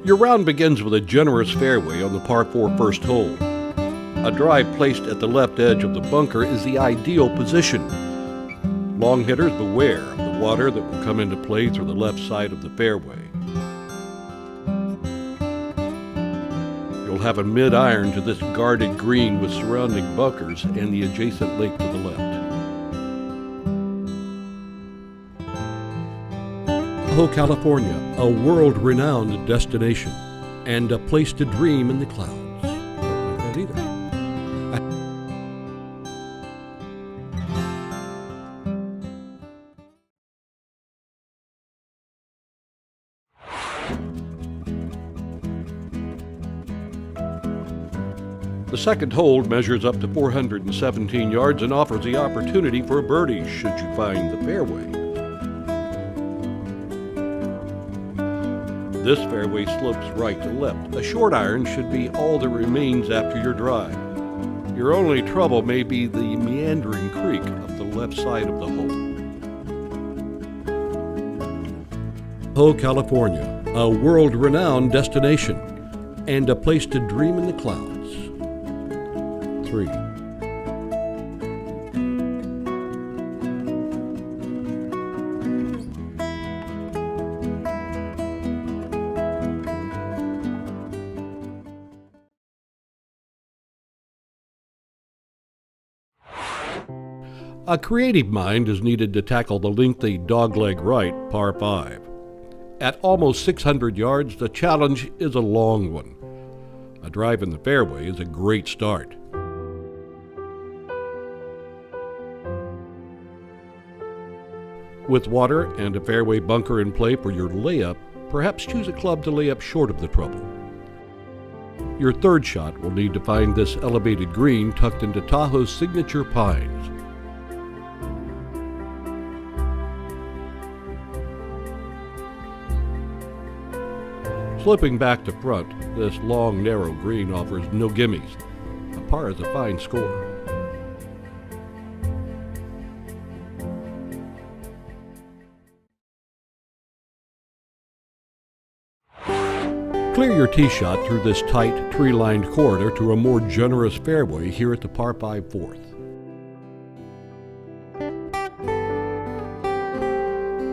Your round begins with a generous fairway on the par 4 first hole. A drive placed at the left edge of the bunker is the ideal position. Long hitters, beware of the water that will come into play through the left side of the fairway. You'll have a mid-iron to this guarded green with surrounding bunkers and the adjacent lake to the left. Tahoe, California, a world-renowned destination and a place to dream in the clouds. Don't like that either. The second hole measures up to 417 yards and offers the opportunity for a birdie should you find the fairway. This fairway slopes right to left. A short iron should be all that remains after your drive. Your only trouble may be the meandering creek up the left side of the hole. Tahoe, California, a world-renowned destination and a place to dream in the clouds. 3. A creative mind is needed to tackle the lengthy dogleg right par 5. At almost 600 yards, the challenge is a long one. A drive in the fairway is a great start. With water and a fairway bunker in play for your layup, perhaps choose a club to lay up short of the trouble. Your third shot will need to find this elevated green tucked into Tahoe's signature pines. Slipping back to front, this long, narrow green offers no gimmies. A par is a fine score. Clear your tee shot through this tight, tree-lined corridor to a more generous fairway here at the par 5 fourth.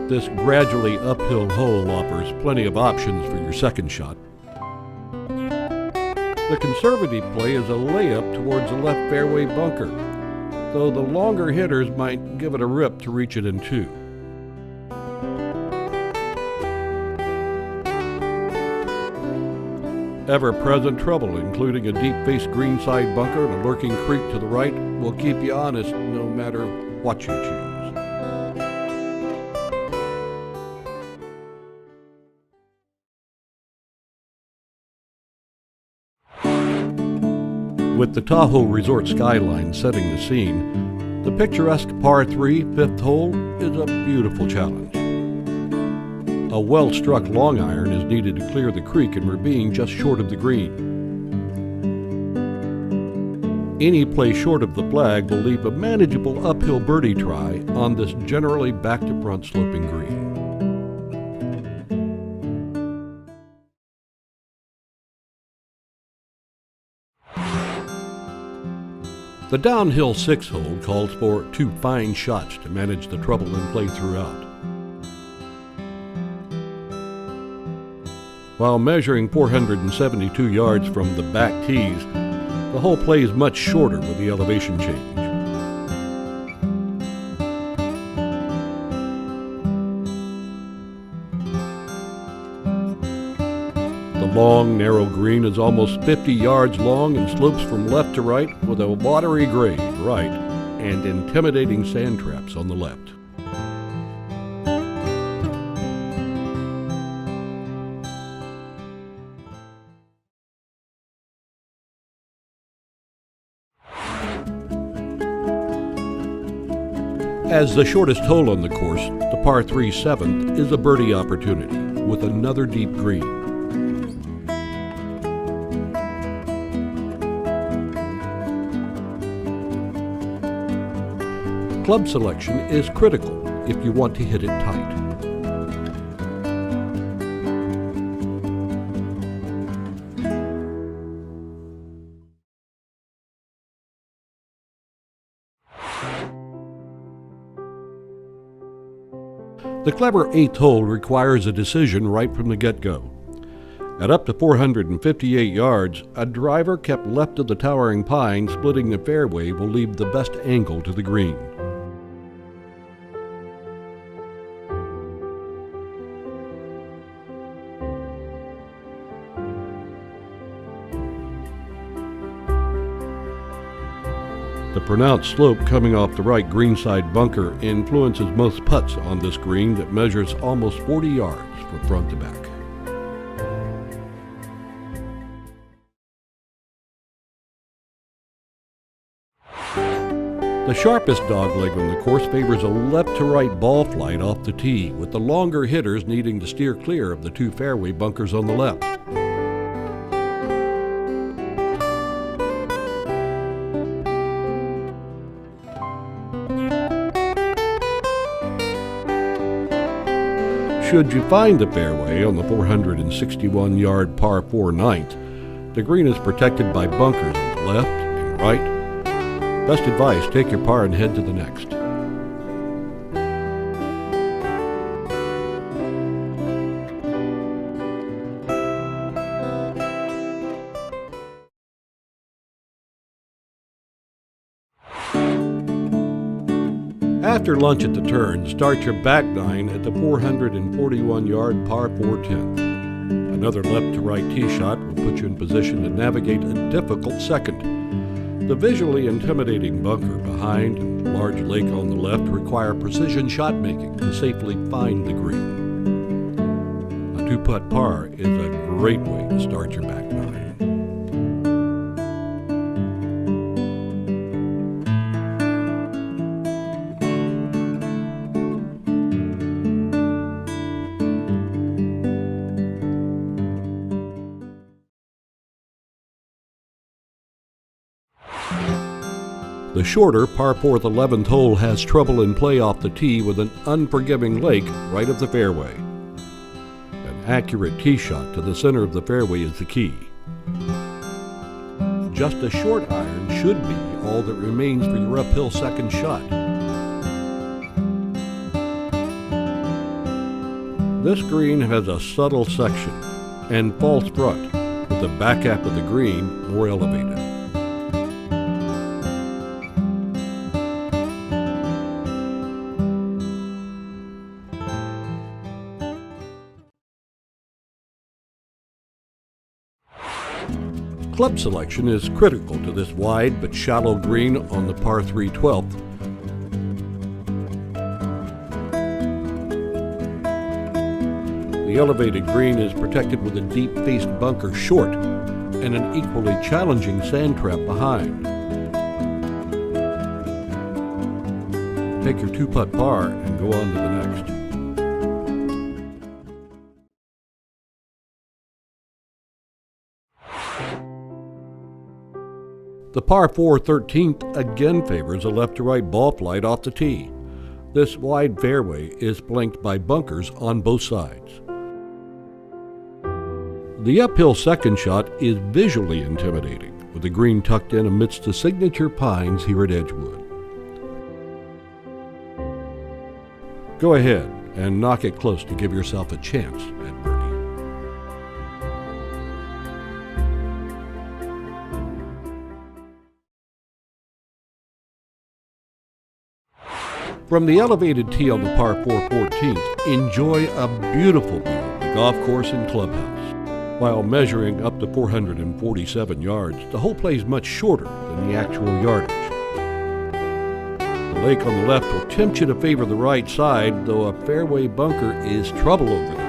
This gradually uphill hole offers plenty of options for your second shot. The conservative play is a layup towards the left fairway bunker, though the longer hitters might give it a rip to reach it in 2. Ever-present trouble, including a deep-faced greenside bunker and a lurking creek to the right, will keep you honest no matter what you choose. With the Tahoe Resort skyline setting the scene, the picturesque par 3 fifth hole is a beautiful challenge. A well-struck long iron is needed to clear the creek and ravine just short of the green. Any play short of the flag will leave a manageable uphill birdie try on this generally back-to-front sloping green. The downhill 6 hole calls for 2 fine shots to manage the trouble in play throughout. While measuring 472 yards from the back tees, the hole plays much shorter with the elevation change. The long, narrow green is almost 50 yards long and slopes from left to right with a watery grade right and intimidating sand traps on the left. As the shortest hole on the course, the par 3 7th is a birdie opportunity with another deep green. Club selection is critical if you want to hit it tight. The clever eighth hole requires a decision right from the get-go. At up to 458 yards, a driver kept left of the towering pine splitting the fairway will leave the best angle to the green. The pronounced slope coming off the right greenside bunker influences most putts on this green that measures almost 40 yards from front to back. The sharpest dogleg on the course favors a left-to-right ball flight off the tee, with the longer hitters needing to steer clear of the two fairway bunkers on the left. Should you find the fairway on the 461-yard par 4 ninth, the green is protected by bunkers on the left and right. Best advice, take your par and head to the next. After lunch at the turn, start your back nine at the 441-yard par 4 10th. Another left-to-right tee shot will put you in position to navigate a difficult second. The visually intimidating bunker behind and large lake on the left require precision shot making to safely find the green. A two-putt par is a great way to start your back nine. The shorter par 4th 11th hole has trouble in play off the tee with an unforgiving lake right of the fairway. An accurate tee shot to the center of the fairway is the key. Just a short iron should be all that remains for your uphill second shot. This green has a subtle section and false front, with the back half of the green more elevated. Club selection is critical to this wide but shallow green on the par 3 12th. The elevated green is protected with a deep-faced bunker short and an equally challenging sand trap behind. Take your two-putt par and go on to the next. The par 4 13th again favors a left-to-right ball flight off the tee. This wide fairway is flanked by bunkers on both sides. The uphill second shot is visually intimidating, with the green tucked in amidst the signature pines here at Edgewood. Go ahead and knock it close to give yourself a chance at birdie. From the elevated tee on the par 4 14th, enjoy a beautiful view of the golf course and clubhouse. While measuring up to 447 yards, the hole plays much shorter than the actual yardage. The lake on the left will tempt you to favor the right side, though a fairway bunker is trouble over there.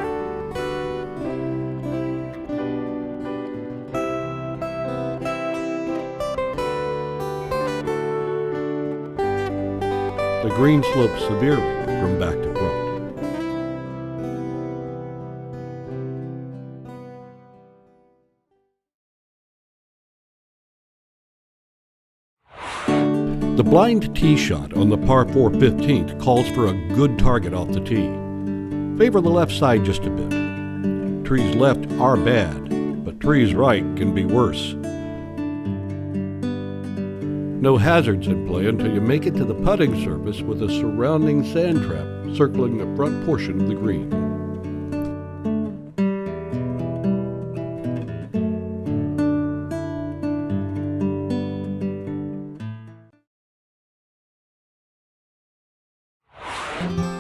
The green slopes severely from back to front. The blind tee shot on the par 4 15th calls for a good target off the tee. Favor the left side just a bit. Trees left are bad, but trees right can be worse. No hazards in play until you make it to the putting surface with a surrounding sand trap. circling the front portion of the green.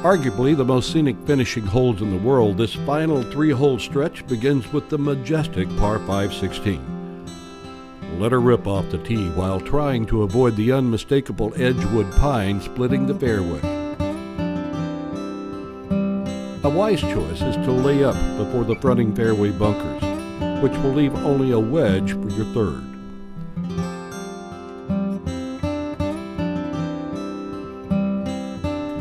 Arguably the most scenic finishing holes in the world, this final 3-hole stretch begins with the majestic par 5 16. Let her rip off the tee while trying to avoid the unmistakable Edgewood pine splitting the fairway. A wise choice is to lay up before the fronting fairway bunkers, which will leave only a wedge for your third.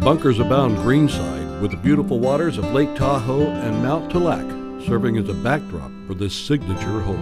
Bunkers abound greenside, with the beautiful waters of Lake Tahoe and Mount Tallac serving as a backdrop for this signature hole.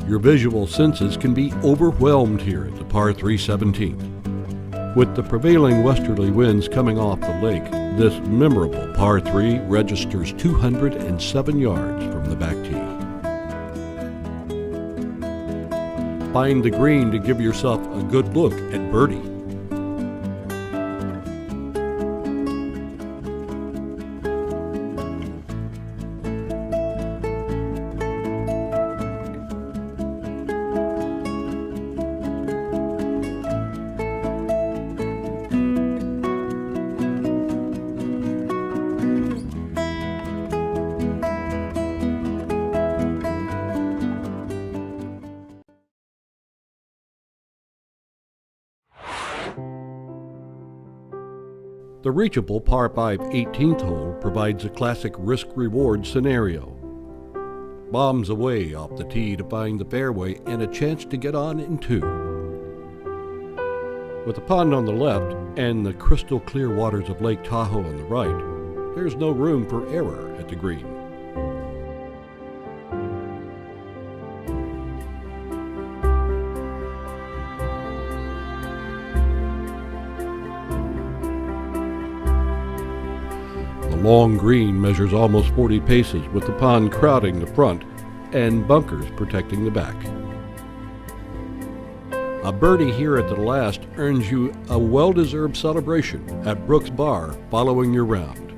Your visual senses can be overwhelmed here at the par 3 17th. With the prevailing westerly winds coming off the lake, this memorable par 3 registers 207 yards from the back tee. Find the green to give yourself a good look at birdie. The reachable par 5 18th hole provides a classic risk-reward scenario. Bombs away off the tee to find the fairway and a chance to get on in 2. With the pond on the left and the crystal clear waters of Lake Tahoe on the right, there's no room for error at the green. The long green measures almost 40 paces, with the pond crowding the front and bunkers protecting the back. A birdie here at the last earns you a well-deserved celebration at Brooks Bar following your round.